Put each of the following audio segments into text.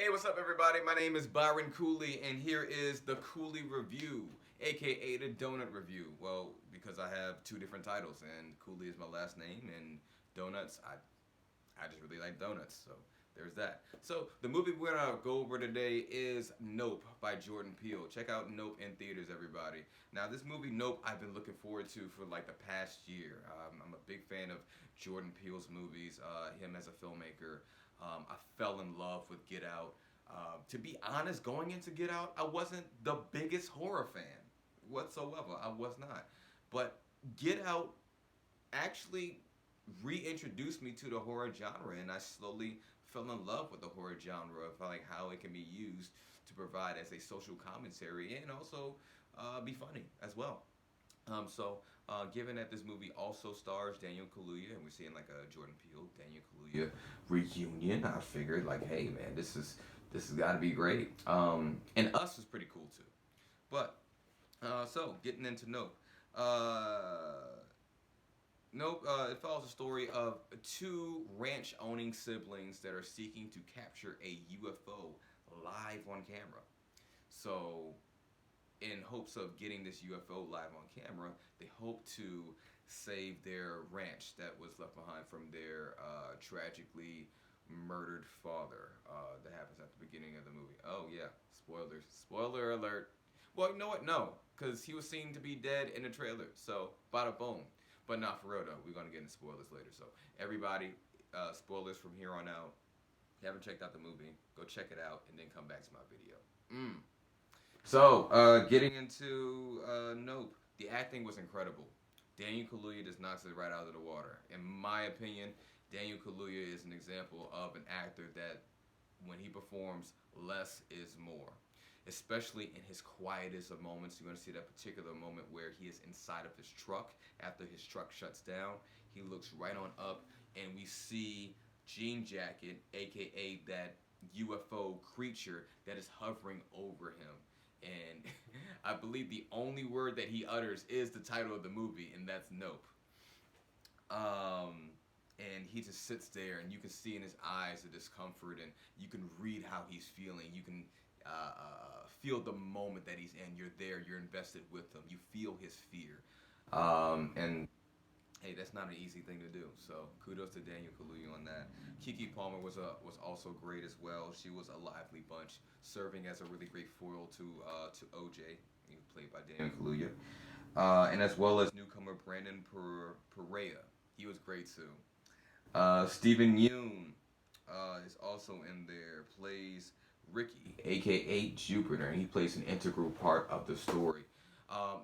Hey, what's up, everybody? My name is Byron Cooley, and here is the Cooley Review, aka the Donut Review. Well, because I have two different titles, and Cooley is my last name, and donuts, I just really like donuts, so there's that. So the movie we're gonna go over today is Nope by Jordan Peele. Check out Nope in theaters, everybody. Now, this movie Nope, I've been looking forward to for like the past year. I'm a big fan of Jordan Peele's movies. Him as a filmmaker. I fell in love with Get Out. To be honest, going into Get Out, I wasn't the biggest horror fan whatsoever. I was not. But Get Out actually reintroduced me to the horror genre, and I slowly fell in love with the horror genre of like how it can be used to provide as a social commentary and also be funny as well. Given that this movie also stars Daniel Kaluuya, and we're seeing like a Jordan Peele, Daniel Kaluuya reunion, I figured like, hey man, this has got to be great. And Us was pretty cool too. But getting into Nope. It follows the story of two ranch owning siblings that are seeking to capture a UFO live on camera. So, in hopes of getting this UFO live on camera, they hope to save their ranch that was left behind from their tragically murdered father. That happens at the beginning of the movie. Oh, yeah, spoilers. Spoiler alert. Well, you know what? No, because he was seen to be dead in the trailer. So, bada boom. But not for real, though. We're going to get into spoilers later. So, everybody, spoilers from here on out. If you haven't checked out the movie, go check it out and then come back to my video. Getting into Nope, the acting was incredible. Daniel Kaluuya just knocks it right out of the water. In my opinion, Daniel Kaluuya is an example of an actor that, when he performs, less is more. Especially in his quietest of moments. You're going to see that particular moment where he is inside of his truck after his truck shuts down. He looks right on up, and we see Jean Jacket, aka that UFO creature that is hovering over him. And I believe the only word that he utters is the title of the movie, and that's Nope. Um, and he just sits there, and you can see in his eyes the discomfort, and you can read how he's feeling. You can feel the moment that he's in. You're there. You're invested with him. You feel his fear. And hey, that's not an easy thing to do. So kudos to Daniel Kaluuya on that. Kiki Palmer was also great as well. She was a lively bunch, serving as a really great foil to OJ, played by Daniel Kaluuya, and as well as newcomer Brandon Perea. He was great too. Stephen Yoon is also in there. Plays Ricky, aka Jupiter, and he plays an integral part of the story.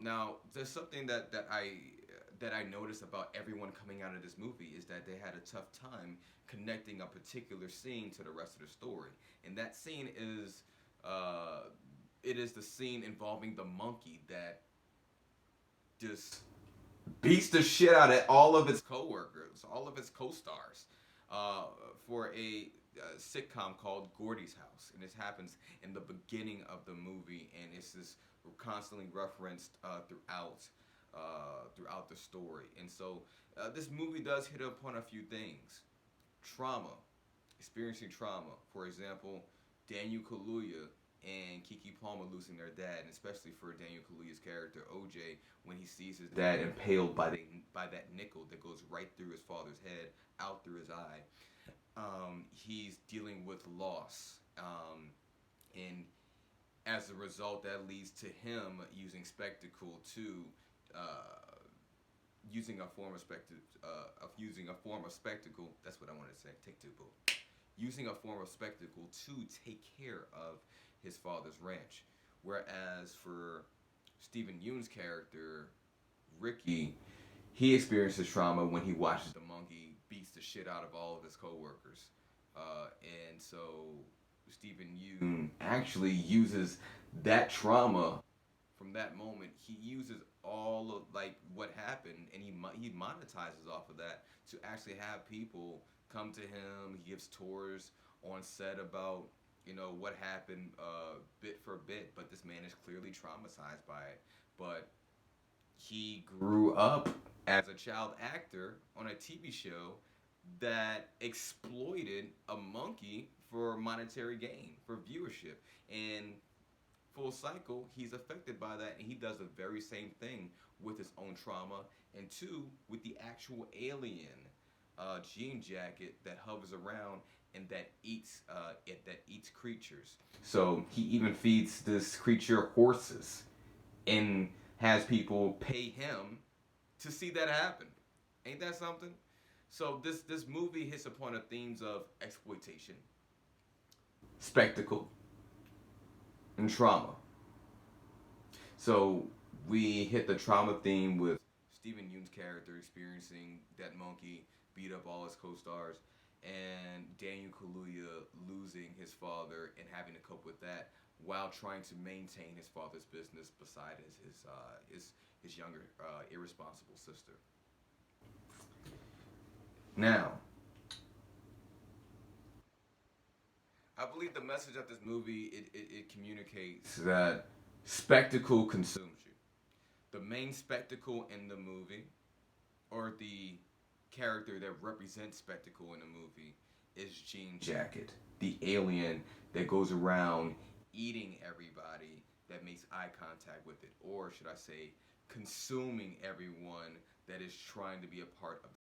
Now, there's something that I noticed about everyone coming out of this movie is that they had a tough time connecting a particular scene to the rest of the story, and that scene is it is the scene involving the monkey that just beats the shit out of all of its coworkers, all of its co-stars, uh, for a sitcom called Gordy's House, and this happens in the beginning of the movie, and it's just constantly referenced throughout the story. And so this movie does hit upon a few things: trauma, experiencing trauma. For example, Daniel Kaluuya and Kiki Palmer losing their dad, and especially for Daniel Kaluuya's character OJ when he sees his dad impaled by that nickel that goes right through his father's head, out through his eye. He's dealing with loss, and as a result, that leads to him using spectacle to uh, using a form of spectacle. That's what I wanted to say. Take two, boo. Using a form of spectacle to take care of his father's ranch. Whereas for Stephen Yoon's character, Ricky, he experiences trauma when he watches the monkey beats the shit out of all of his coworkers. And so Stephen Yoon actually uses that trauma from that moment. He uses all of like what happened, and he monetizes off of that to actually have people come to him. He gives tours on set about what happened bit for bit, but this man is clearly traumatized by it. But he grew up as a child actor on a TV show that exploited a monkey for monetary gain, for viewership. And Full Cycle, he's affected by that, and he does the very same thing with his own trauma, and two, with the actual alien jean jacket that hovers around and that eats creatures. So he even feeds this creature horses and has people pay him to see that happen. Ain't that something? So this movie hits upon the themes of exploitation, spectacle, and trauma. So we hit the trauma theme with Stephen Yeun's character experiencing that monkey beat up all his co-stars, and Daniel Kaluuya losing his father and having to cope with that while trying to maintain his father's business beside his younger irresponsible sister. Now, I believe the message of this movie it communicates that spectacle consumes you. The main spectacle in the movie, or the character that represents spectacle in the movie, is Jean Jacket, the alien that goes around eating everybody that makes eye contact with it, or should I say, consuming everyone that is trying to be a part of